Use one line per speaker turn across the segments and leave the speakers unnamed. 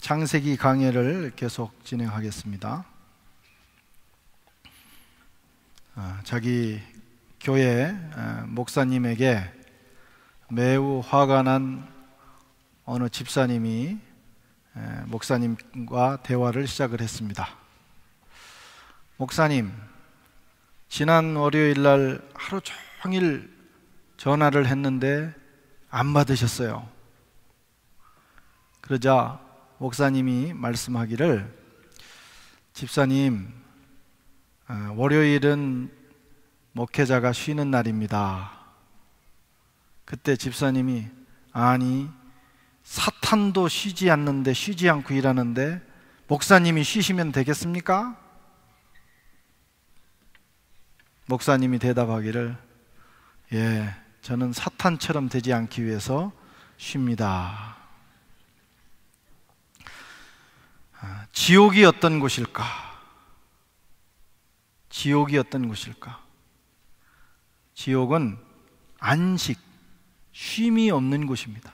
창세기 강해를 계속 진행하겠습니다. 자기 교회 목사님에게 매우 화가 난 어느 집사님이 목사님과 대화를 시작을 했습니다. 목사님, 지난 월요일 날 하루 종일 전화를 했는데 안 받으셨어요. 그러자 목사님이 말씀하기를, 집사님, 월요일은 목회자가 쉬는 날입니다. 그때 집사님이, 아니, 사탄도 쉬지 않는데, 쉬지 않고 일하는데 목사님이 쉬시면 되겠습니까? 목사님이 대답하기를, 예, 저는 사탄처럼 되지 않기 위해서 쉽니다. 지옥이 어떤 곳일까? 지옥이 어떤 곳일까? 지옥은 안식, 쉼이 없는 곳입니다.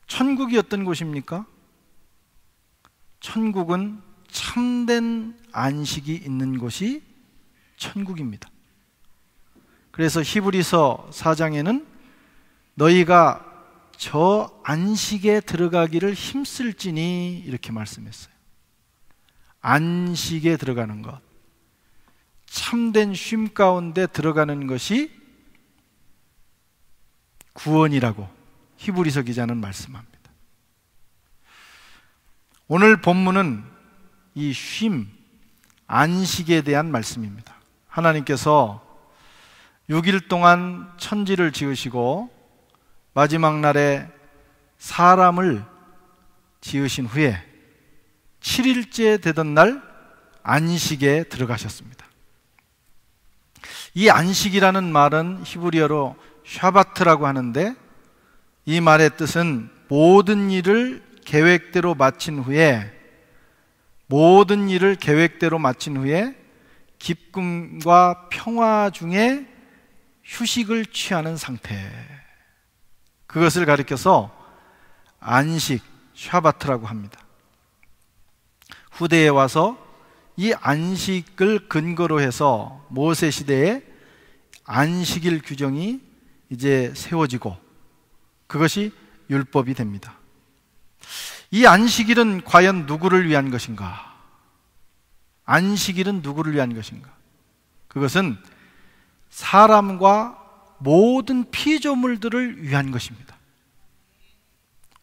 천국이 어떤 곳입니까? 천국은 참된 안식이 있는 곳이 천국입니다. 그래서 히브리서 4장에는 너희가 저 안식에 들어가기를 힘쓸지니 이렇게 말씀했어요. 안식에 들어가는 것, 참된 쉼 가운데 들어가는 것이 구원이라고 히브리서 기자는 말씀합니다. 오늘 본문은 이 쉼, 안식에 대한 말씀입니다. 하나님께서 6일 동안 천지를 지으시고 마지막 날에 사람을 지으신 후에 7일째 되던 날 안식에 들어가셨습니다. 이 안식이라는 말은 히브리어로 샤바트라고 하는데, 이 말의 뜻은 모든 일을 계획대로 마친 후에 기쁨과 평화 중에 휴식을 취하는 상태, 그것을 가리켜서 안식, 샤바트라고 합니다. 후대에 와서 이 안식을 근거로 해서 모세 시대에 안식일 규정이 이제 세워지고 그것이 율법이 됩니다. 이 안식일은 과연 누구를 위한 것인가? 안식일은 누구를 위한 것인가? 그것은 사람과 모든 피조물들을 위한 것입니다.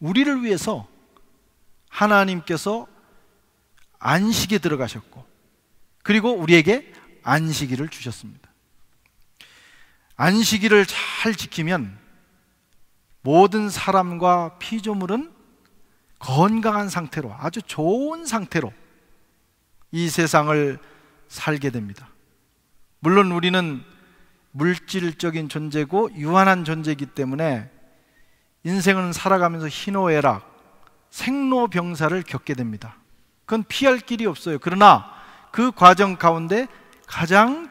우리를 위해서 하나님께서 안식에 들어가셨고, 그리고 우리에게 안식일을 주셨습니다. 안식일을 잘 지키면 모든 사람과 피조물은 건강한 상태로, 아주 좋은 상태로 이 세상을 살게 됩니다. 물론 우리는 물질적인 존재고 유한한 존재이기 때문에 인생은 살아가면서 희노애락, 생로병사를 겪게 됩니다. 그건 피할 길이 없어요. 그러나 그 과정 가운데 가장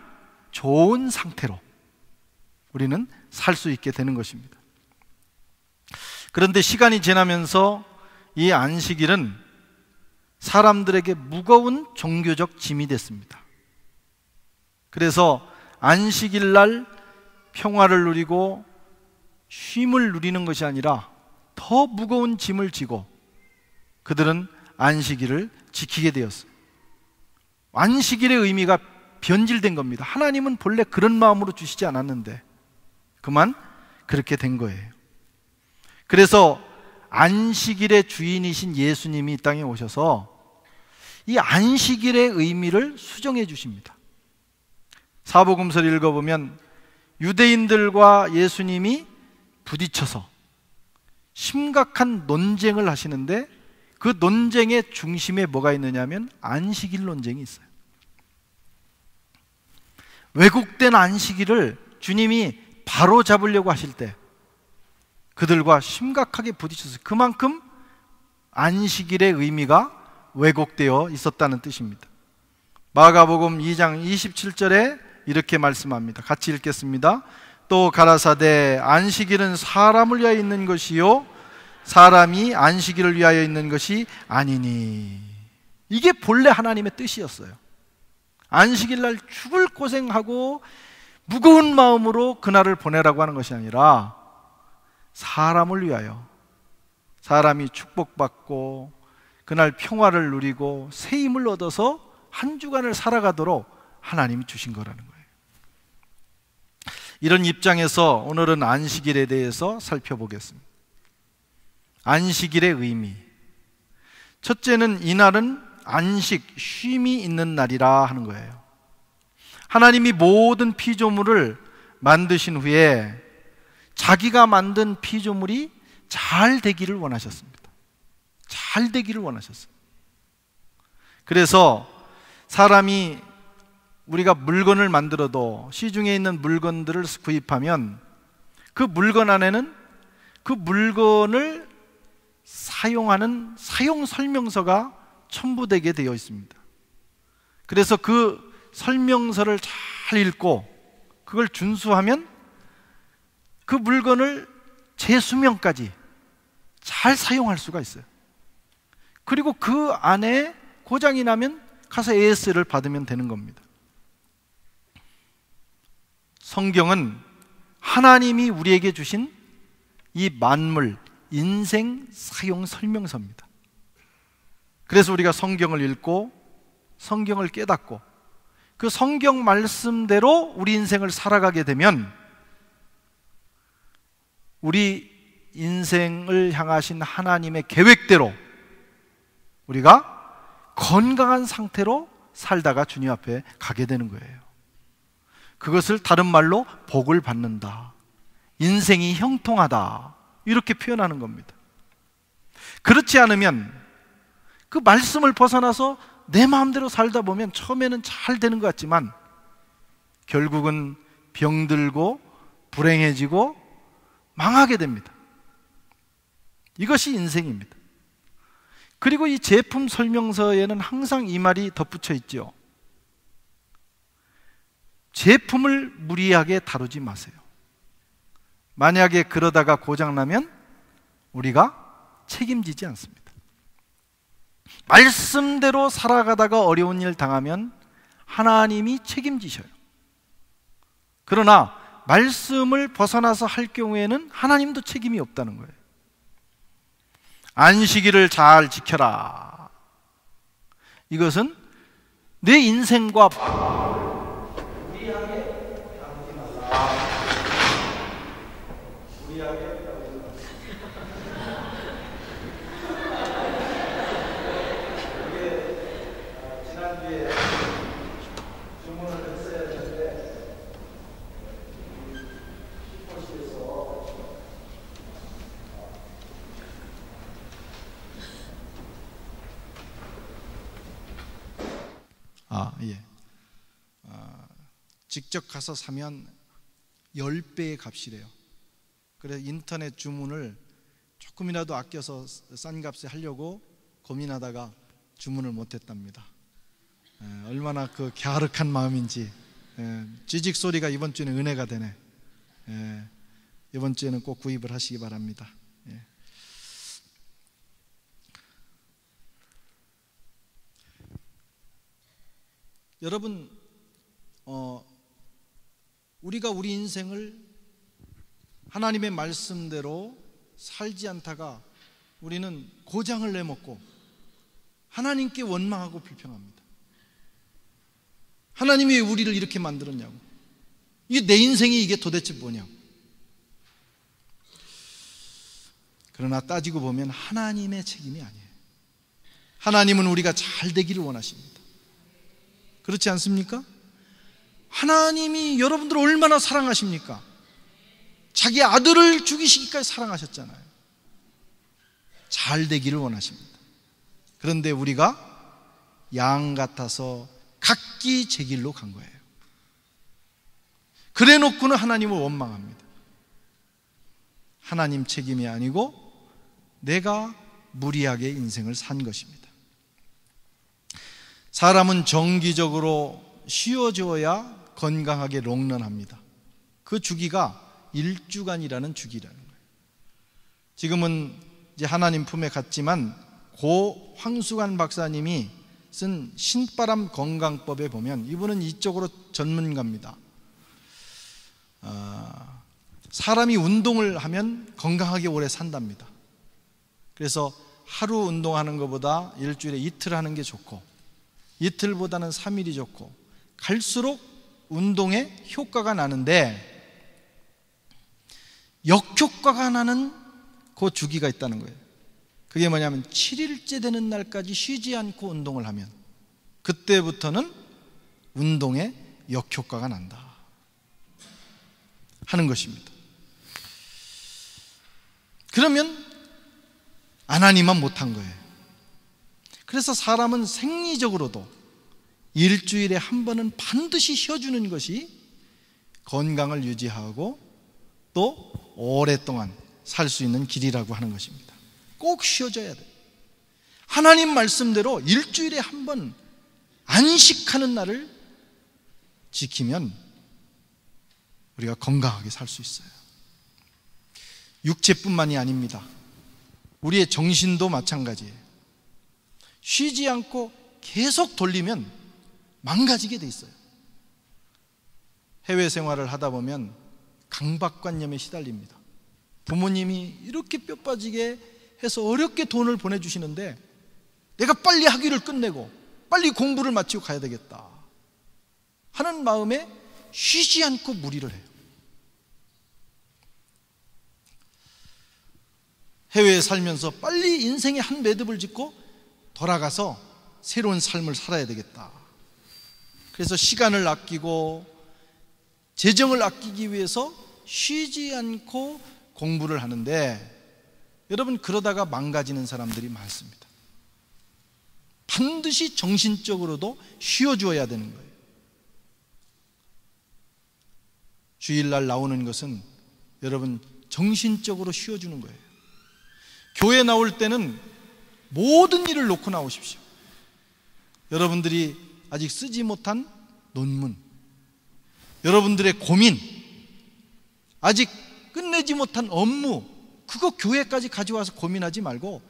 좋은 상태로 우리는 살 수 있게 되는 것입니다. 그런데 시간이 지나면서 이 안식일은 사람들에게 무거운 종교적 짐이 됐습니다. 그래서 안식일 날 평화를 누리고 쉼을 누리는 것이 아니라 더 무거운 짐을 지고 그들은 안식일을 지키게 되었어요. 안식일의 의미가 변질된 겁니다. 하나님은 본래 그런 마음으로 주시지 않았는데 그만 그렇게 된 거예요. 그래서 안식일의 주인이신 예수님이 이 땅에 오셔서 이 안식일의 의미를 수정해 주십니다. 사복음서를 읽어보면 유대인들과 예수님이 부딪혀서 심각한 논쟁을 하시는데, 그 논쟁의 중심에 뭐가 있느냐면 안식일 논쟁이 있어요. 왜곡된 안식일을 주님이 바로 잡으려고 하실 때 그들과 심각하게 부딪혔어요. 그만큼 안식일의 의미가 왜곡되어 있었다는 뜻입니다. 마가복음 2장 27절에 이렇게 말씀합니다. 같이 읽겠습니다. 또 가라사대 안식일은 사람을 위하여 있는 것이요 사람이 안식일을 위하여 있는 것이 아니니. 이게 본래 하나님의 뜻이었어요. 안식일 날 죽을 고생하고 무거운 마음으로 그날을 보내라고 하는 것이 아니라 사람을 위하여, 사람이 축복받고 그날 평화를 누리고 새 힘을 얻어서 한 주간을 살아가도록 하나님이 주신 거라는 거예요. 이런 입장에서 오늘은 안식일에 대해서 살펴보겠습니다. 안식일의 의미. 첫째는 이날은 안식, 쉼이 있는 날이라 하는 거예요. 하나님이 모든 피조물을 만드신 후에 자기가 만든 피조물이 잘 되기를 원하셨습니다. 잘 되기를 원하셨어요. 그래서 사람이, 우리가 물건을 만들어도 시중에 있는 물건들을 구입하면 그 물건 안에는 그 물건을 사용하는 사용 설명서가 첨부되게 되어 있습니다. 그래서 그 설명서를 잘 읽고 그걸 준수하면 그 물건을 재수명까지 잘 사용할 수가 있어요. 그리고 그 안에 고장이 나면 가서 AS를 받으면 되는 겁니다. 성경은 하나님이 우리에게 주신 이 만물, 인생 사용 설명서입니다. 그래서 우리가 성경을 읽고 성경을 깨닫고 그 성경 말씀대로 우리 인생을 살아가게 되면 우리 인생을 향하신 하나님의 계획대로 우리가 건강한 상태로 살다가 주님 앞에 가게 되는 거예요. 그것을 다른 말로 복을 받는다, 인생이 형통하다, 이렇게 표현하는 겁니다. 그렇지 않으면 그 말씀을 벗어나서 내 마음대로 살다 보면 처음에는 잘 되는 것 같지만 결국은 병들고 불행해지고 망하게 됩니다. 이것이 인생입니다. 그리고 이 제품 설명서에는 항상 이 말이 덧붙여 있죠. 제품을 무리하게 다루지 마세요. 만약에 그러다가 고장나면 우리가 책임지지 않습니다. 말씀대로 살아가다가 어려운 일 당하면 하나님이 책임지셔요. 그러나 말씀을 벗어나서 할 경우에는 하나님도 책임이 없다는 거예요. 안식일을 잘 지켜라. 이것은 내 인생과 직접 가서 사면 10배의 값이래요. 그래서 인터넷 주문을 조금이라도 아껴서 싼 값에 하려고 고민하다가 주문을 못했답니다. 얼마나 그 갸륵한 마음인지. 쥐직 소리가 이번 주에는 은혜가 되네. 이번 주에는 꼭 구입을 하시기 바랍니다. 여러분, 우리가 우리 인생을 하나님의 말씀대로 살지 않다가 우리는 고장을 내먹고 하나님께 원망하고 불평합니다. 하나님이 왜 우리를 이렇게 만들었냐고, 이게 내 인생이 이게 도대체 뭐냐고. 그러나 따지고 보면 하나님의 책임이 아니에요. 하나님은 우리가 잘 되기를 원하십니다. 그렇지 않습니까? 하나님이 여러분들을 얼마나 사랑하십니까? 자기 아들을 죽이시기까지 사랑하셨잖아요. 잘 되기를 원하십니다. 그런데 우리가 양 같아서 각기 제 길로 간 거예요. 그래 놓고는 하나님을 원망합니다. 하나님 책임이 아니고 내가 무리하게 인생을 산 것입니다. 사람은 정기적으로 쉬어줘야 건강하게 롱런합니다. 그 주기가 1주간이라는 주기라는 거예요. 지금은 이제 하나님 품에 갔지만 고 황수관 박사님이 쓴 신바람 건강법에 보면, 이분은 이쪽으로 전문가입니다. 사람이 운동을 하면 건강하게 오래 산답니다. 그래서 하루 운동하는 것보다 일주일에 이틀 하는 게 좋고, 이틀보다는 3일이 좋고, 갈수록 운동에 효과가 나는데 역효과가 나는 그 주기가 있다는 거예요. 그게 뭐냐면 7일째 되는 날까지 쉬지 않고 운동을 하면 그때부터는 운동에 역효과가 난다 하는 것입니다. 그러면 안 하니만 못한 거예요. 그래서 사람은 생리적으로도 일주일에 한 번은 반드시 쉬어주는 것이 건강을 유지하고 또 오랫동안 살 수 있는 길이라고 하는 것입니다. 꼭 쉬어줘야 돼요. 하나님 말씀대로 일주일에 한 번 안식하는 날을 지키면 우리가 건강하게 살 수 있어요. 육체뿐만이 아닙니다. 우리의 정신도 마찬가지예요. 쉬지 않고 계속 돌리면 망가지게 돼 있어요. 해외 생활을 하다 보면 강박관념에 시달립니다. 부모님이 이렇게 뼈 빠지게 해서 어렵게 돈을 보내주시는데 내가 빨리 학위를 끝내고 빨리 공부를 마치고 가야 되겠다 하는 마음에 쉬지 않고 무리를 해요. 해외에 살면서 빨리 인생의 한 매듭을 짓고 돌아가서 새로운 삶을 살아야 되겠다. 그래서 시간을 아끼고 재정을 아끼기 위해서 쉬지 않고 공부를 하는데, 여러분 그러다가 망가지는 사람들이 많습니다. 반드시 정신적으로도 쉬어주어야 되는 거예요. 주일날 나오는 것은 여러분 정신적으로 쉬어주는 거예요. 교회 나올 때는 모든 일을 놓고 나오십시오. 여러분들이 아직 쓰지 못한 논문, 여러분들의 고민, 아직 끝내지 못한 업무, 그거 교회까지 가져와서 고민하지 말고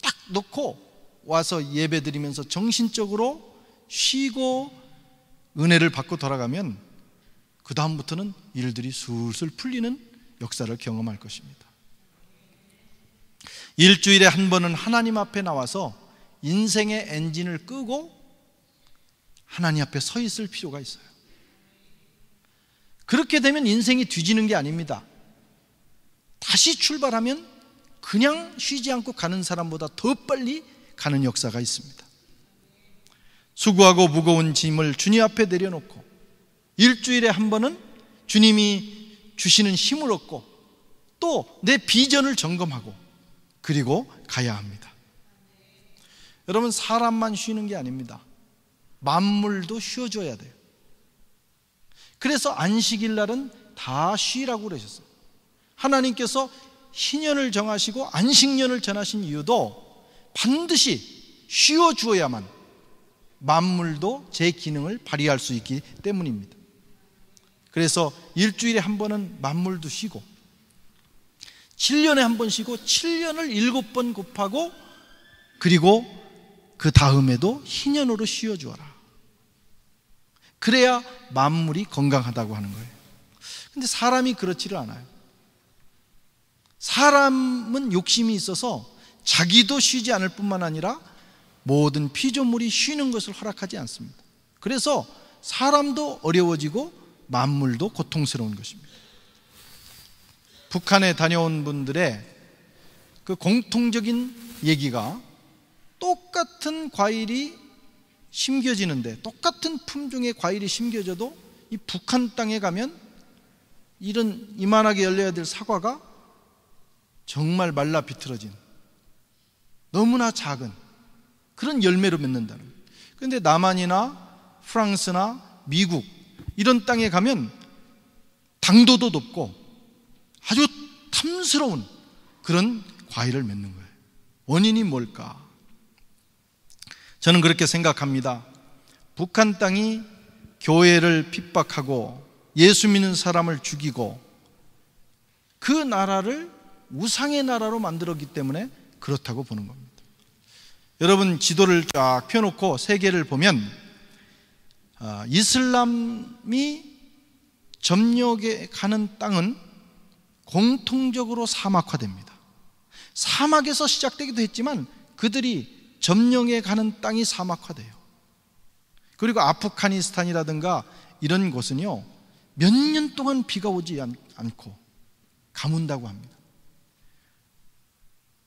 딱 놓고 와서 예배 드리면서 정신적으로 쉬고 은혜를 받고 돌아가면 그 다음부터는 일들이 술술 풀리는 역사를 경험할 것입니다. 일주일에 한 번은 하나님 앞에 나와서 인생의 엔진을 끄고 하나님 앞에 서 있을 필요가 있어요. 그렇게 되면 인생이 뒤지는 게 아닙니다. 다시 출발하면 그냥 쉬지 않고 가는 사람보다 더 빨리 가는 역사가 있습니다. 수고하고 무거운 짐을 주님 앞에 내려놓고 일주일에 한 번은 주님이 주시는 힘을 얻고 또 내 비전을 점검하고 그리고 가야 합니다. 여러분, 사람만 쉬는 게 아닙니다. 만물도 쉬어줘야 돼요. 그래서 안식일 날은 다 쉬라고 그러셨어요. 하나님께서 희년을 정하시고 안식년을 전하신 이유도 반드시 쉬어주어야만 만물도 제 기능을 발휘할 수 있기 때문입니다. 그래서 일주일에 한 번은 만물도 쉬고 7년에 한 번 쉬고 7년을 7번 곱하고 그리고 그 다음에도 희년으로 쉬어주어라. 그래야 만물이 건강하다고 하는 거예요. 근데 사람이 그렇지를 않아요. 사람은 욕심이 있어서 자기도 쉬지 않을 뿐만 아니라 모든 피조물이 쉬는 것을 허락하지 않습니다. 그래서 사람도 어려워지고 만물도 고통스러운 것입니다. 북한에 다녀온 분들의 그 공통적인 얘기가, 똑같은 과일이 심겨지는데, 똑같은 품종의 과일이 심겨져도 이 북한 땅에 가면 이런 이만하게 열려야 될 사과가 정말 말라 비틀어진 너무나 작은 그런 열매로 맺는다는 거예요. 그런데 남한이나 프랑스나 미국 이런 땅에 가면 당도도 높고 아주 탐스러운 그런 과일을 맺는 거예요. 원인이 뭘까? 저는 그렇게 생각합니다. 북한 땅이 교회를 핍박하고 예수 믿는 사람을 죽이고 그 나라를 우상의 나라로 만들었기 때문에 그렇다고 보는 겁니다. 여러분, 지도를 쫙 펴놓고 세계를 보면 이슬람이 점령해 가는 땅은 공통적으로 사막화됩니다. 사막에서 시작되기도 했지만 그들이 점령해 가는 땅이 사막화돼요. 그리고 아프가니스탄이라든가 이런 곳은요, 몇 년 동안 비가 오지 않고 가문다고 합니다.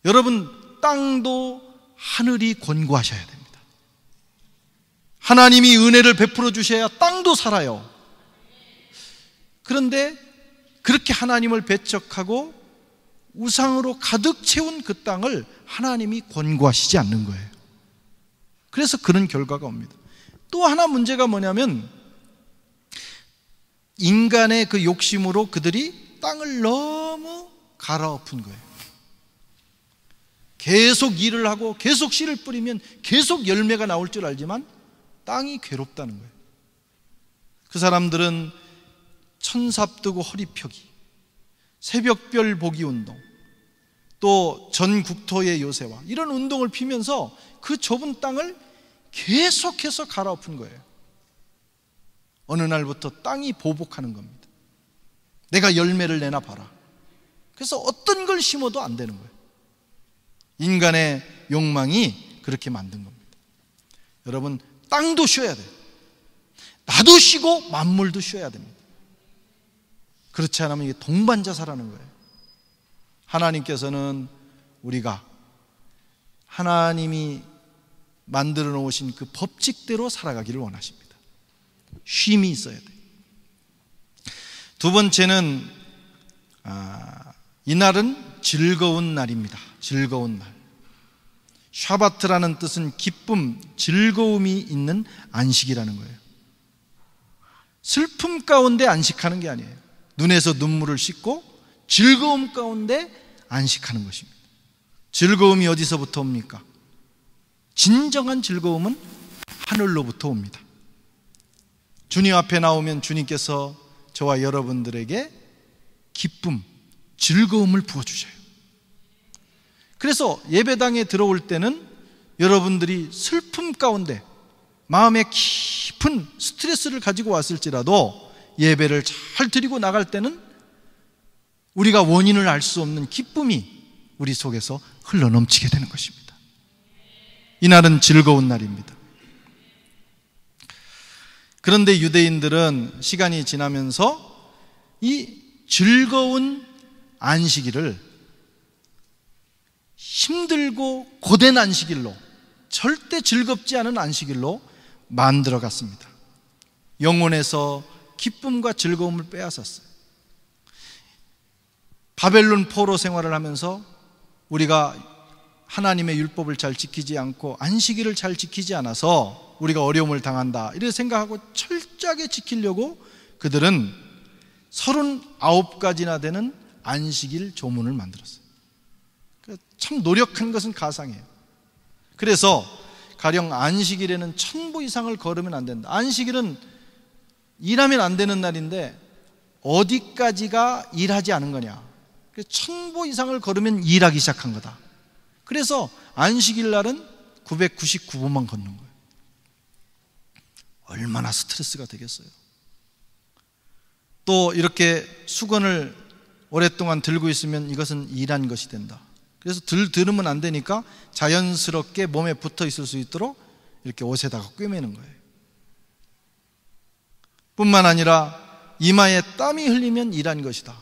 여러분, 땅도 하늘이 권고하셔야 됩니다. 하나님이 은혜를 베풀어 주셔야 땅도 살아요. 그런데 그렇게 하나님을 배척하고 우상으로 가득 채운 그 땅을 하나님이 권고하시지 않는 거예요. 그래서 그런 결과가 옵니다. 또 하나 문제가 뭐냐면, 인간의 그 욕심으로 그들이 땅을 너무 갈아엎은 거예요. 계속 일을 하고 계속 씨를 뿌리면 계속 열매가 나올 줄 알지만 땅이 괴롭다는 거예요. 그 사람들은 천삽뜨고 허리 펴기, 새벽별 보기 운동, 또 전국토의 요새화, 이런 운동을 피면서 그 좁은 땅을 계속해서 갈아엎은 거예요. 어느 날부터 땅이 보복하는 겁니다. 내가 열매를 내나 봐라. 그래서 어떤 걸 심어도 안 되는 거예요. 인간의 욕망이 그렇게 만든 겁니다. 여러분, 땅도 쉬어야 돼요. 나도 쉬고 만물도 쉬어야 됩니다. 그렇지 않으면 이게 동반자사라는 거예요. 하나님께서는 우리가 하나님이 만들어 놓으신 그 법칙대로 살아가기를 원하십니다. 쉼이 있어야 돼요. 두 번째는 이날은 즐거운 날입니다. 즐거운 날. 샤바트라는 뜻은 기쁨, 즐거움이 있는 안식이라는 거예요. 슬픔 가운데 안식하는 게 아니에요. 눈에서 눈물을 씻고 즐거움 가운데 안식하는 것입니다. 즐거움이 어디서부터 옵니까? 진정한 즐거움은 하늘로부터 옵니다. 주님 앞에 나오면 주님께서 저와 여러분들에게 기쁨, 즐거움을 부어주셔요. 그래서 예배당에 들어올 때는 여러분들이 슬픔 가운데 마음에 깊은 스트레스를 가지고 왔을지라도 예배를 잘 드리고 나갈 때는 우리가 원인을 알 수 없는 기쁨이 우리 속에서 흘러넘치게 되는 것입니다. 이날은 즐거운 날입니다. 그런데 유대인들은 시간이 지나면서 이 즐거운 안식일을 힘들고 고된 안식일로, 절대 즐겁지 않은 안식일로 만들어 갔습니다. 영혼에서 기쁨과 즐거움을 빼앗았어요. 바벨론 포로 생활을 하면서 우리가 하나님의 율법을 잘 지키지 않고 안식일을 잘 지키지 않아서 우리가 어려움을 당한다, 이렇게 생각하고 철저하게 지키려고 그들은 39가지나 되는 안식일 조문을 만들었어요. 참 노력한 것은 가상이에요. 그래서 가령 안식일에는 1000보 이상을 걸으면 안 된다. 안식일은 일하면 안 되는 날인데 어디까지가 일하지 않은 거냐? 1000보 이상을 걸으면 일하기 시작한 거다. 그래서 안식일 날은 999보만 걷는 거예요. 얼마나 스트레스가 되겠어요. 또 이렇게 수건을 오랫동안 들고 있으면 이것은 일한 것이 된다. 그래서 들으면 안 되니까 자연스럽게 몸에 붙어 있을 수 있도록 이렇게 옷에다가 꿰매는 거예요. 뿐만 아니라 이마에 땀이 흘리면 일한 것이다.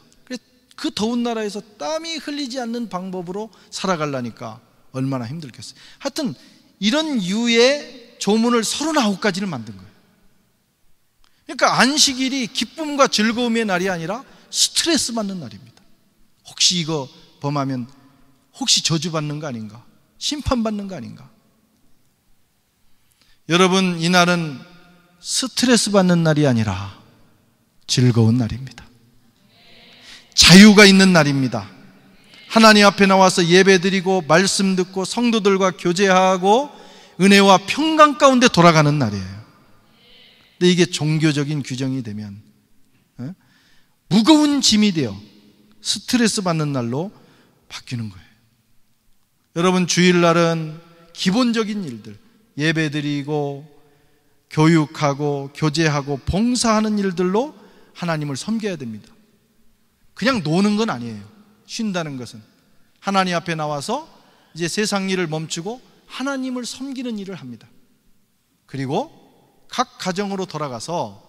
그 더운 나라에서 땀이 흘리지 않는 방법으로 살아가려니까 얼마나 힘들겠어요. 하여튼 이런 유의 조문을 39가지를 만든 거예요. 그러니까 안식일이 기쁨과 즐거움의 날이 아니라 스트레스 받는 날입니다. 혹시 이거 범하면 혹시 저주받는 거 아닌가? 심판받는 거 아닌가? 여러분, 이날은 스트레스 받는 날이 아니라 즐거운 날입니다. 자유가 있는 날입니다. 하나님 앞에 나와서 예배드리고 말씀 듣고 성도들과 교제하고 은혜와 평강 가운데 돌아가는 날이에요. 근데 이게 종교적인 규정이 되면 무거운 짐이 되어 스트레스 받는 날로 바뀌는 거예요. 여러분, 주일날은 기본적인 일들, 예배드리고 교육하고 교제하고 봉사하는 일들로 하나님을 섬겨야 됩니다. 그냥 노는 건 아니에요. 쉰다는 것은 하나님 앞에 나와서 이제 세상 일을 멈추고 하나님을 섬기는 일을 합니다. 그리고 각 가정으로 돌아가서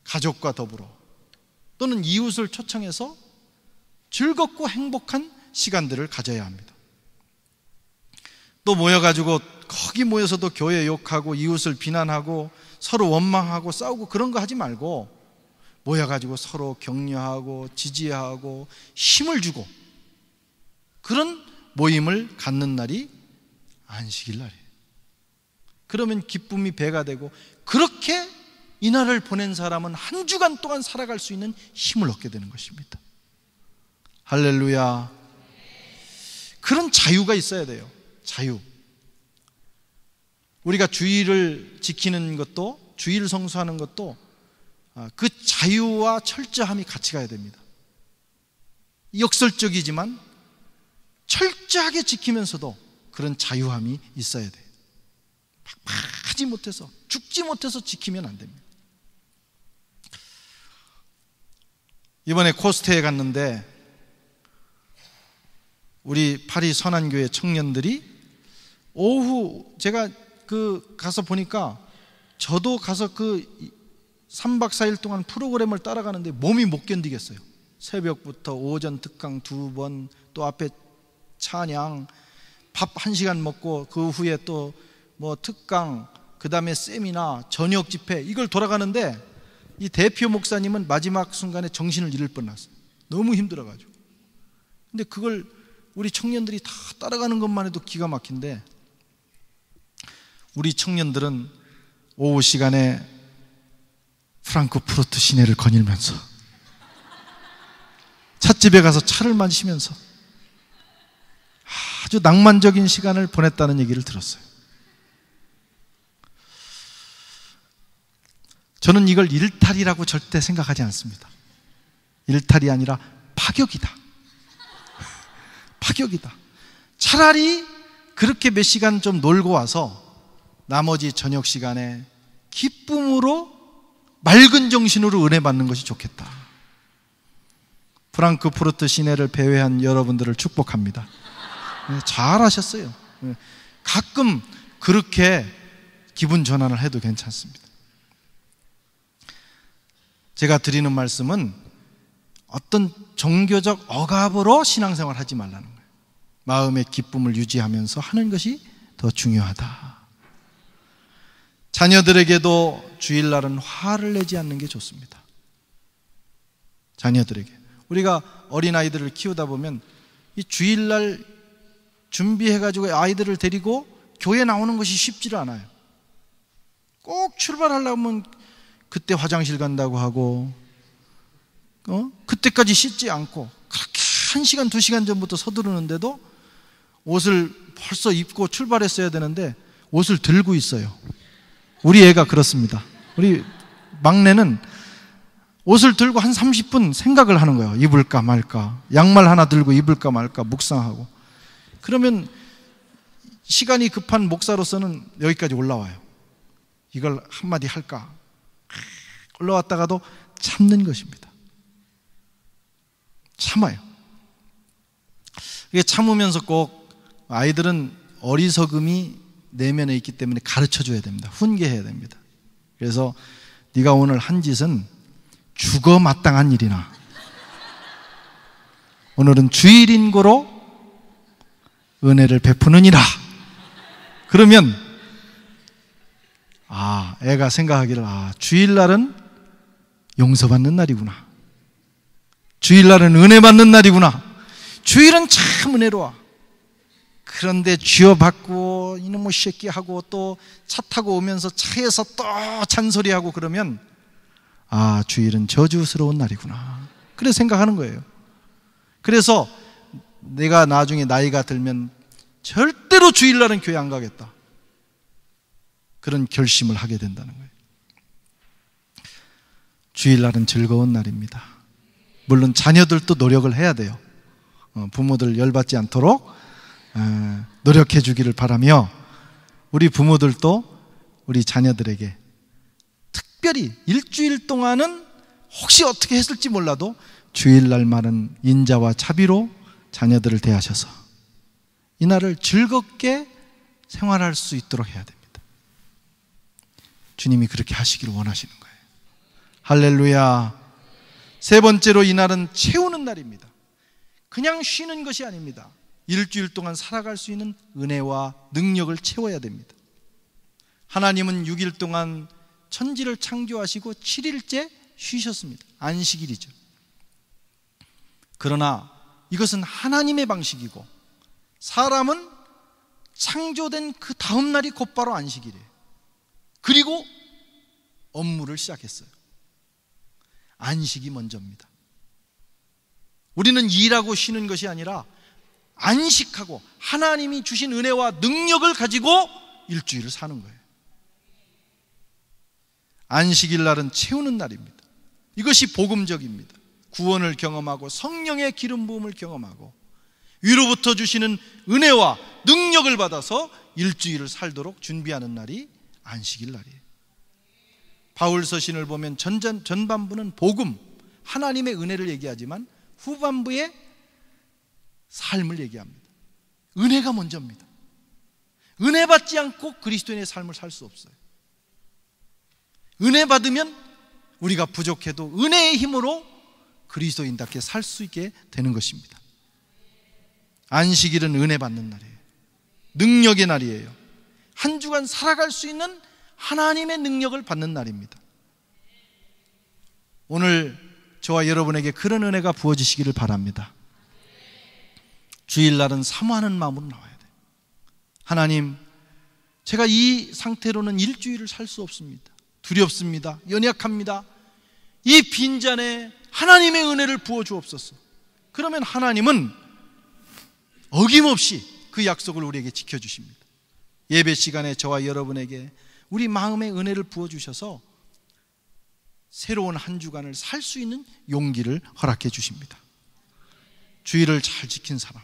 가족과 더불어 또는 이웃을 초청해서 즐겁고 행복한 시간들을 가져야 합니다. 또 모여가지고 거기 모여서도 교회 욕하고 이웃을 비난하고 서로 원망하고 싸우고 그런 거 하지 말고 모여가지고 서로 격려하고 지지하고 힘을 주고 그런 모임을 갖는 날이 안식일 날이에요. 그러면 기쁨이 배가 되고 그렇게 이날을 보낸 사람은 한 주간 동안 살아갈 수 있는 힘을 얻게 되는 것입니다. 할렐루야. 그런 자유가 있어야 돼요. 자유. 우리가 주일을 지키는 것도, 주일 성수하는 것도 그 자유와 철저함이 같이 가야 됩니다. 역설적이지만 철저하게 지키면서도 그런 자유함이 있어야 돼요. 하지 못해서, 죽지 못해서 지키면 안 됩니다. 이번에 코스트에 갔는데 우리 파리 선한교회 청년들이 오후, 제가 가서 보니까 저도 가서 3박 4일 동안 프로그램을 따라가는데 몸이 못 견디겠어요. 새벽부터 오전 특강 2번, 또 앞에 찬양, 밥 1시간 먹고 그 후에 또 뭐 특강, 그 다음에 세미나, 저녁 집회, 이걸 돌아가는데 이 대표 목사님은 마지막 순간에 정신을 잃을 뻔했어요. 너무 힘들어가지고. 근데 그걸 우리 청년들이 다 따라가는 것만 해도 기가 막힌데, 우리 청년들은 오후 시간에 프랑크푸르트 시내를 거닐면서 찻집에 가서 차를 마시면서 아주 낭만적인 시간을 보냈다는 얘기를 들었어요. 저는 이걸 일탈이라고 절대 생각하지 않습니다. 일탈이 아니라 파격이다. 파격이다. 차라리 그렇게 몇 시간 좀 놀고 와서 나머지 저녁 시간에 기쁨으로 맑은 정신으로 은혜 받는 것이 좋겠다. 프랑크푸르트 시내를 배회한 여러분들을 축복합니다. 잘하셨어요. 가끔 그렇게 기분 전환을 해도 괜찮습니다. 제가 드리는 말씀은 어떤 종교적 억압으로 신앙생활 하지 말라는 거예요. 마음의 기쁨을 유지하면서 하는 것이 더 중요하다. 자녀들에게도 주일날은 화를 내지 않는 게 좋습니다. 자녀들에게. 우리가 어린아이들을 키우다 보면 이 주일날 준비해가지고 아이들을 데리고 교회 나오는 것이 쉽지를 않아요. 꼭 출발하려면 그때 화장실 간다고 하고, 그때까지 씻지 않고 그렇게 1시간, 2시간 전부터 서두르는데도 옷을 벌써 입고 출발했어야 되는데 옷을 들고 있어요. 우리 애가 그렇습니다. 우리 막내는 옷을 들고 한 30분 생각을 하는 거예요. 입을까 말까, 양말 하나 들고 입을까 말까 묵상하고. 그러면 시간이 급한 목사로서는 여기까지 올라와요. 이걸 한마디 할까, 올라왔다가도 참는 것입니다. 참아요. 이게 참으면서 꼭 아이들은 어리석음이 내면에 있기 때문에 가르쳐 줘야 됩니다. 훈계해야 됩니다. 그래서 네가 오늘 한 짓은 죽어 마땅한 일이나 오늘은 주일인고로 은혜를 베푸느니라. 그러면 애가 생각하기를 주일날은 용서받는 날이구나, 주일날은 은혜 받는 날이구나, 주일은 참 은혜로워. 그런데 쥐어받고 이놈의 새끼 하고 또 차 타고 오면서 차에서 또 잔소리하고 그러면 주일은 저주스러운 날이구나, 그래 생각하는 거예요. 그래서 내가 나중에 나이가 들면 절대로 주일날은 교회 안 가겠다, 그런 결심을 하게 된다는 거예요. 주일날은 즐거운 날입니다. 물론 자녀들도 노력을 해야 돼요. 부모들 열받지 않도록 노력해 주기를 바라며, 우리 부모들도 우리 자녀들에게 특별히 일주일 동안은 혹시 어떻게 했을지 몰라도 주일날만은 인자와 자비로 자녀들을 대하셔서 이날을 즐겁게 생활할 수 있도록 해야 됩니다. 주님이 그렇게 하시기를 원하시는 거예요. 할렐루야. 세 번째로, 이날은 채우는 날입니다. 그냥 쉬는 것이 아닙니다. 일주일 동안 살아갈 수 있는 은혜와 능력을 채워야 됩니다. 하나님은 6일 동안 천지를 창조하시고 7일째 쉬셨습니다. 안식일이죠. 그러나 이것은 하나님의 방식이고, 사람은 창조된 그 다음 날이 곧바로 안식일이에요. 그리고 업무를 시작했어요. 안식이 먼저입니다. 우리는 일하고 쉬는 것이 아니라 안식하고 하나님이 주신 은혜와 능력을 가지고 일주일을 사는 거예요. 안식일 날은 채우는 날입니다. 이것이 복음적입니다. 구원을 경험하고 성령의 기름 부음을 경험하고 위로부터 주시는 은혜와 능력을 받아서 일주일을 살도록 준비하는 날이 안식일 날이에요. 바울 서신을 보면 전반부는 복음, 하나님의 은혜를 얘기하지만 후반부에 삶을 얘기합니다. 은혜가 먼저입니다. 은혜 받지 않고 그리스도인의 삶을 살 수 없어요. 은혜 받으면 우리가 부족해도 은혜의 힘으로 그리스도인답게 살 수 있게 되는 것입니다. 안식일은 은혜 받는 날이에요. 능력의 날이에요. 한 주간 살아갈 수 있는 하나님의 능력을 받는 날입니다. 오늘 저와 여러분에게 그런 은혜가 부어지시기를 바랍니다. 주일날은 사모하는 마음으로 나와야 돼요. 하나님, 제가 이 상태로는 일주일을 살 수 없습니다. 두렵습니다. 연약합니다. 이 빈잔에 하나님의 은혜를 부어 주옵소서. 그러면 하나님은 어김없이 그 약속을 우리에게 지켜주십니다. 예배 시간에 저와 여러분에게 우리 마음의 은혜를 부어 주셔서 새로운 한 주간을 살 수 있는 용기를 허락해 주십니다. 주일을 잘 지킨 사람,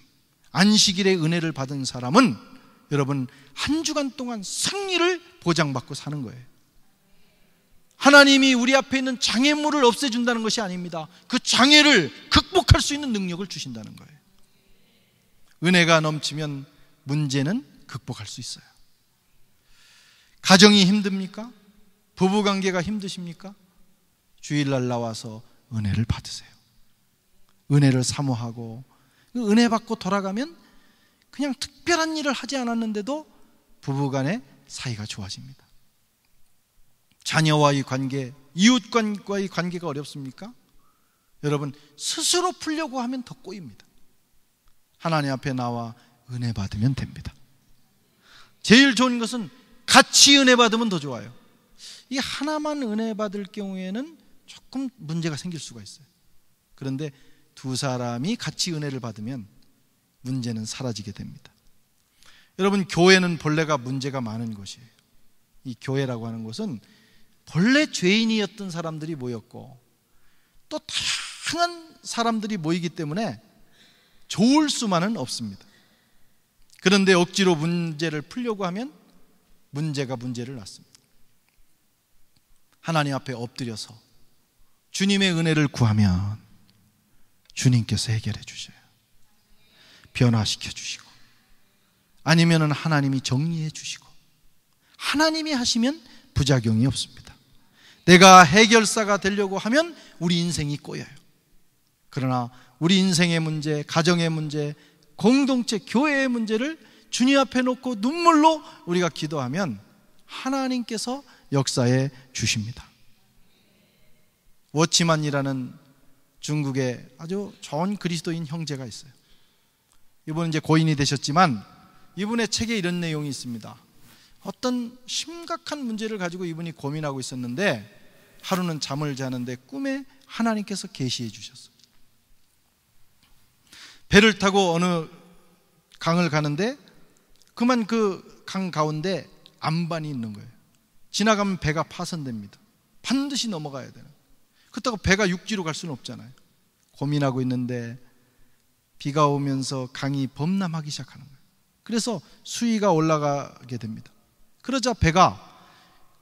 안식일의 은혜를 받은 사람은 여러분 한 주간 동안 승리를 보장받고 사는 거예요. 하나님이 우리 앞에 있는 장애물을 없애준다는 것이 아닙니다. 그 장애를 극복할 수 있는 능력을 주신다는 거예요. 은혜가 넘치면 문제는 극복할 수 있어요. 가정이 힘듭니까? 부부관계가 힘드십니까? 주일날 나와서 은혜를 받으세요. 은혜를 사모하고 그 은혜 받고 돌아가면 그냥 특별한 일을 하지 않았는데도 부부간의 사이가 좋아집니다. 자녀와의 관계, 이웃과의 관계가 어렵습니까? 여러분 스스로 풀려고 하면 더 꼬입니다. 하나님 앞에 나와 은혜 받으면 됩니다. 제일 좋은 것은 같이 은혜 받으면 더 좋아요. 이 하나만 은혜 받을 경우에는 조금 문제가 생길 수가 있어요. 그런데 두 사람이 같이 은혜를 받으면 문제는 사라지게 됩니다. 여러분 교회는 본래가 문제가 많은 곳이에요. 이 교회라고 하는 곳은 본래 죄인이었던 사람들이 모였고 또 다양한 사람들이 모이기 때문에 좋을 수만은 없습니다. 그런데 억지로 문제를 풀려고 하면 문제가 문제를 낳습니다. 하나님 앞에 엎드려서 주님의 은혜를 구하면 주님께서 해결해 주셔요. 변화시켜 주시고 아니면은 하나님이 정리해 주시고 하나님이 하시면 부작용이 없습니다. 내가 해결사가 되려고 하면 우리 인생이 꼬여요. 그러나 우리 인생의 문제, 가정의 문제, 공동체, 교회의 문제를 주님 앞에 놓고 눈물로 우리가 기도하면 하나님께서 역사해 주십니다. 워치만이라는 중국의 아주 좋은 그리스도인 형제가 있어요. 이분은 이제 고인이 되셨지만 이분의 책에 이런 내용이 있습니다. 어떤 심각한 문제를 가지고 이분이 고민하고 있었는데 하루는 잠을 자는데 꿈에 하나님께서 계시해 주셨어요. 배를 타고 어느 강을 가는데 그만 그 강 가운데 안반이 있는 거예요. 지나가면 배가 파손됩니다. 반드시 넘어가야 되는. 그렇다고 배가 육지로 갈 수는 없잖아요. 고민하고 있는데 비가 오면서 강이 범람하기 시작하는 거예요. 그래서 수위가 올라가게 됩니다. 그러자 배가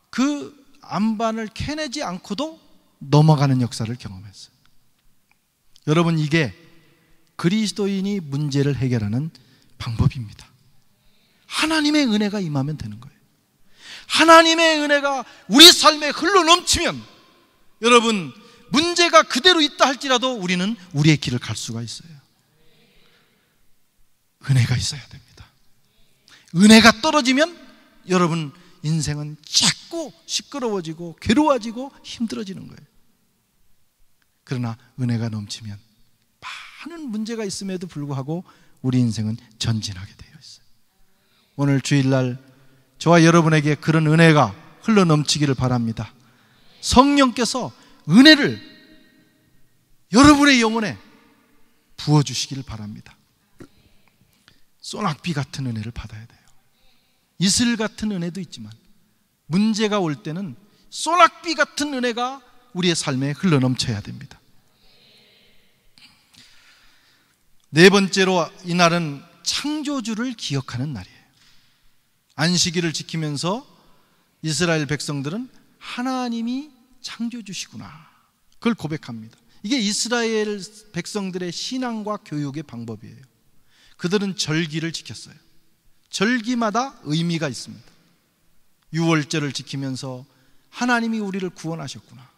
그 안반을 캐내지 않고도 넘어가는 역사를 경험했어요. 여러분, 이게 그리스도인이 문제를 해결하는 방법입니다. 하나님의 은혜가 임하면 되는 거예요. 하나님의 은혜가 우리 삶에 흘러넘치면 여러분, 문제가 그대로 있다 할지라도 우리는 우리의 길을 갈 수가 있어요. 은혜가 있어야 됩니다. 은혜가 떨어지면 여러분 인생은 자꾸 시끄러워지고 괴로워지고 힘들어지는 거예요. 그러나 은혜가 넘치면 많은 문제가 있음에도 불구하고 우리 인생은 전진하게 되어 있어요. 오늘 주일날 저와 여러분에게 그런 은혜가 흘러넘치기를 바랍니다. 성령께서 은혜를 여러분의 영혼에 부어주시기를 바랍니다. 소낙비 같은 은혜를 받아야 돼요. 이슬 같은 은혜도 있지만 문제가 올 때는 소낙비 같은 은혜가 우리의 삶에 흘러넘쳐야 됩니다. 네 번째로, 이날은 창조주를 기억하는 날이에요. 안식일을 지키면서 이스라엘 백성들은 하나님이 창조주시구나, 그걸 고백합니다. 이게 이스라엘 백성들의 신앙과 교육의 방법이에요. 그들은 절기를 지켰어요. 절기마다 의미가 있습니다. 유월절을 지키면서 하나님이 우리를 구원하셨구나,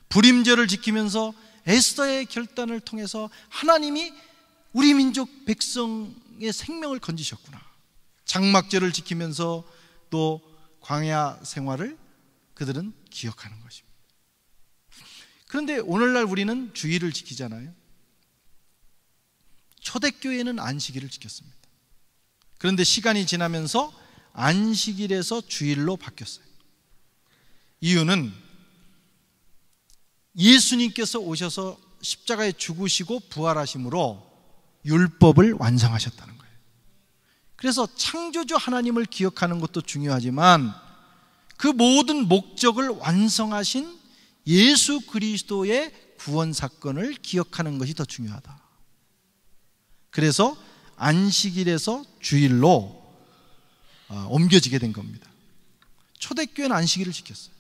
불임절을 지키면서 에스더의 결단을 통해서 하나님이 우리 민족 백성의 생명을 건지셨구나, 장막절을 지키면서 또 광야 생활을 그들은 기억하는 것입니다. 그런데 오늘날 우리는 주일을 지키잖아요. 초대교회는 안식일을 지켰습니다. 그런데 시간이 지나면서 안식일에서 주일로 바뀌었어요. 이유는 예수님께서 오셔서 십자가에 죽으시고 부활하심으로 율법을 완성하셨다는 거예요. 그래서 창조주 하나님을 기억하는 것도 중요하지만 그 모든 목적을 완성하신 예수 그리스도의 구원 사건을 기억하는 것이 더 중요하다. 그래서 안식일에서 주일로 옮겨지게 된 겁니다. 초대교회는 안식일을 지켰어요.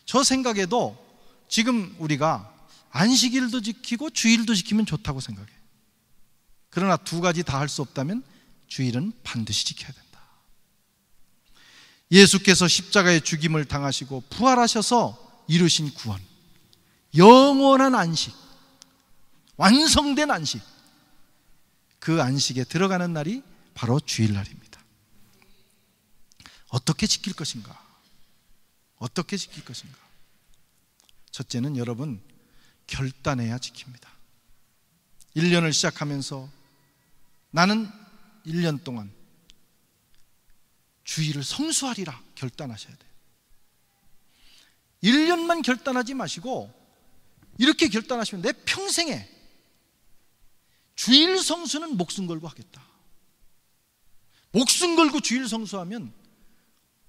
저 생각에도 지금 우리가 안식일도 지키고 주일도 지키면 좋다고 생각해요. 그러나 두 가지 다 할 수 없다면 주일은 반드시 지켜야 된다. 예수께서 십자가의 죽임을 당하시고 부활하셔서 이루신 구원, 영원한 안식, 완성된 안식, 그 안식에 들어가는 날이 바로 주일날입니다. 어떻게 지킬 것인가? 어떻게 지킬 것인가? 첫째는 여러분, 결단해야 지킵니다. 1년을 시작하면서 나는 1년 동안 주일을 성수하리라 결단하셔야 돼요. 1년만 결단하지 마시고 이렇게 결단하시면 내 평생에 주일 성수는 목숨 걸고 하겠다. 목숨 걸고 주일 성수하면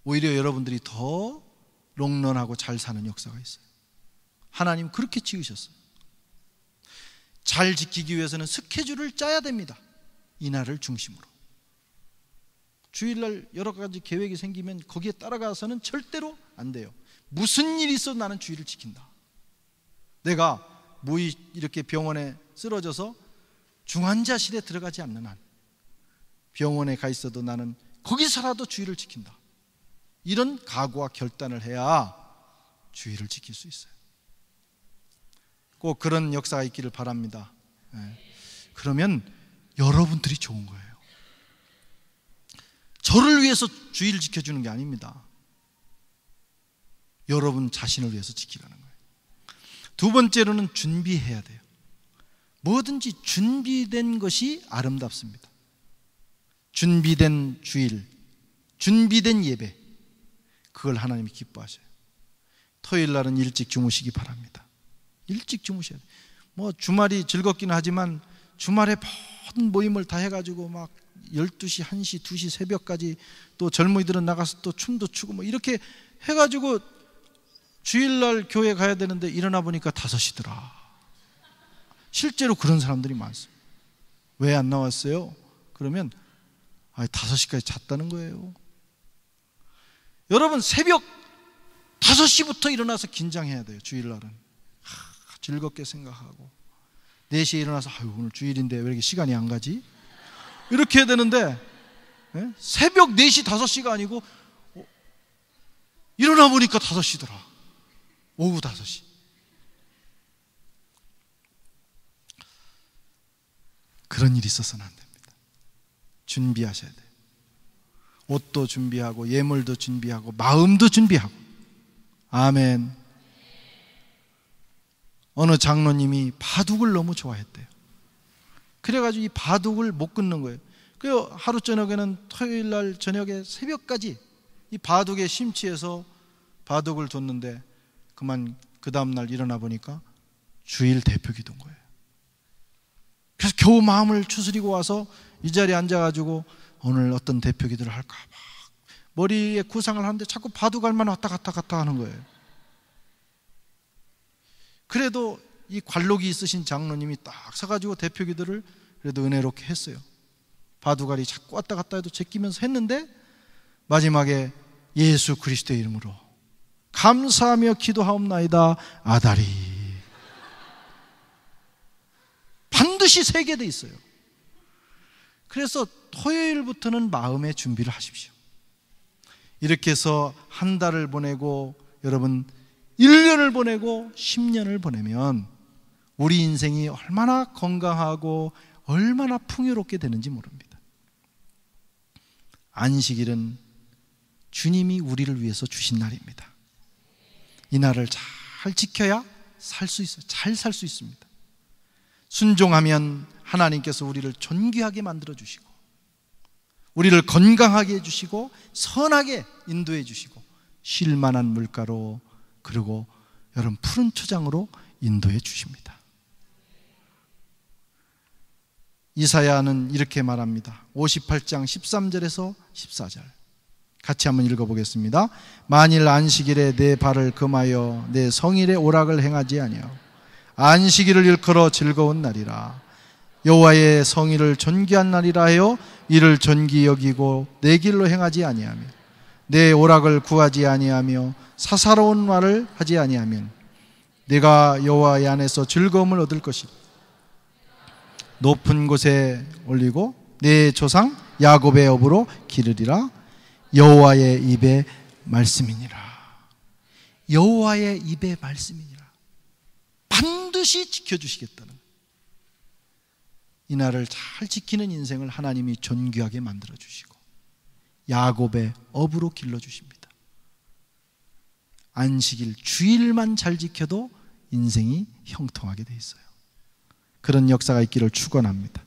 오히려 여러분들이 더 롱런하고 잘 사는 역사가 있어요. 하나님 그렇게 지으셨어요. 잘 지키기 위해서는 스케줄을 짜야 됩니다. 이날을 중심으로. 주일날 여러 가지 계획이 생기면 거기에 따라가서는 절대로 안 돼요. 무슨 일이 있어도 나는 주일을 지킨다. 내가 이렇게 병원에 쓰러져서 중환자실에 들어가지 않는 한, 병원에 가 있어도 나는 거기서라도 주일을 지킨다. 이런 각오와 결단을 해야 주일을 지킬 수 있어요. 꼭 그런 역사가 있기를 바랍니다. 그러면 여러분들이 좋은 거예요. 저를 위해서 주일을 지켜주는 게 아닙니다. 여러분 자신을 위해서 지키라는 거예요. 두 번째로는 준비해야 돼요. 뭐든지 준비된 것이 아름답습니다. 준비된 주일, 준비된 예배, 그걸 하나님이 기뻐하셔요. 토요일 날은 일찍 주무시기 바랍니다. 일찍 주무셔야 돼요. 뭐 주말이 즐겁기는 하지만 주말에 모든 모임을 다 해가지고 막 12시, 1시, 2시 새벽까지, 또 젊은이들은 나가서 또 춤도 추고 뭐 이렇게 해가지고 주일날 교회 가야 되는데 일어나 보니까 5시더라. 실제로 그런 사람들이 많습니다. 왜 안 나왔어요? 그러면 5시까지 잤다는 거예요. 여러분, 새벽 5시부터 일어나서 긴장해야 돼요. 주일날은 즐겁게 생각하고 4시에 일어나서 오늘 주일인데 왜 이렇게 시간이 안 가지? 이렇게 해야 되는데 새벽 4시 5시가 아니고 일어나 보니까 5시더라. 오후 5시. 그런 일이 있어서는 안 됩니다. 준비하셔야 돼요. 옷도 준비하고 예물도 준비하고 마음도 준비하고. 아멘. 어느 장로님이 바둑을 너무 좋아했대요. 그래가지고 이 바둑을 못 끊는 거예요. 그 하루 저녁에는, 토요일 날 저녁에 새벽까지 이 바둑에 심취해서 바둑을 뒀는데 그만 그 다음날 일어나 보니까 주일 대표 기도인 거예요. 그래서 겨우 마음을 추스리고 와서 이 자리에 앉아가지고 오늘 어떤 대표 기도를 할까 막 머리에 구상을 하는데 자꾸 바둑알만 왔다 갔다 하는 거예요. 그래도 이 관록이 있으신 장로님이 딱 서가지고 대표 기도를 그래도 은혜롭게 했어요. 바둑알이 자꾸 왔다 갔다 해도 제끼면서 했는데 마지막에 예수 그리스도의 이름으로 감사하며 기도하옵나이다 아다리. 반드시 세게 돼 있어요. 그래서 토요일부터는 마음의 준비를 하십시오. 이렇게 해서 한 달을 보내고 여러분 1년을 보내고 10년을 보내면 우리 인생이 얼마나 건강하고 얼마나 풍요롭게 되는지 모릅니다. 안식일은 주님이 우리를 위해서 주신 날입니다. 이 날을 잘 지켜야 살 수 있어요. 잘 살 수 있습니다. 순종하면 하나님께서 우리를 존귀하게 만들어주시고 우리를 건강하게 해주시고 선하게 인도해 주시고 쉴만한 물가로 그리고 여러분 푸른 초장으로 인도해 주십니다. 이사야는 이렇게 말합니다. 58장 13절에서 14절 같이 한번 읽어보겠습니다. 만일 안식일에 내 발을 금하여 내 성일의 오락을 행하지 아니하고 안식일을 일컬어 즐거운 날이라 여호와의 성일을 존귀한 날이라 하여 이를 존귀 여기고 내 길로 행하지 아니하며 내 오락을 구하지 아니하며 사사로운 말을 하지 아니하면 내가 여호와의 안에서 즐거움을 얻을 것이라. 높은 곳에 올리고 내 조상 야곱의 업으로 기르리라. 여호와의 입의 말씀이니라. 여호와의 입의 말씀이니라. 반드시 지켜주시겠다는 거예요. 이 날을 잘 지키는 인생을 하나님이 존귀하게 만들어주시고 야곱의 업으로 길러주십니다. 안식일 주일만 잘 지켜도 인생이 형통하게 돼 있어요. 그런 역사가 있기를 축원합니다.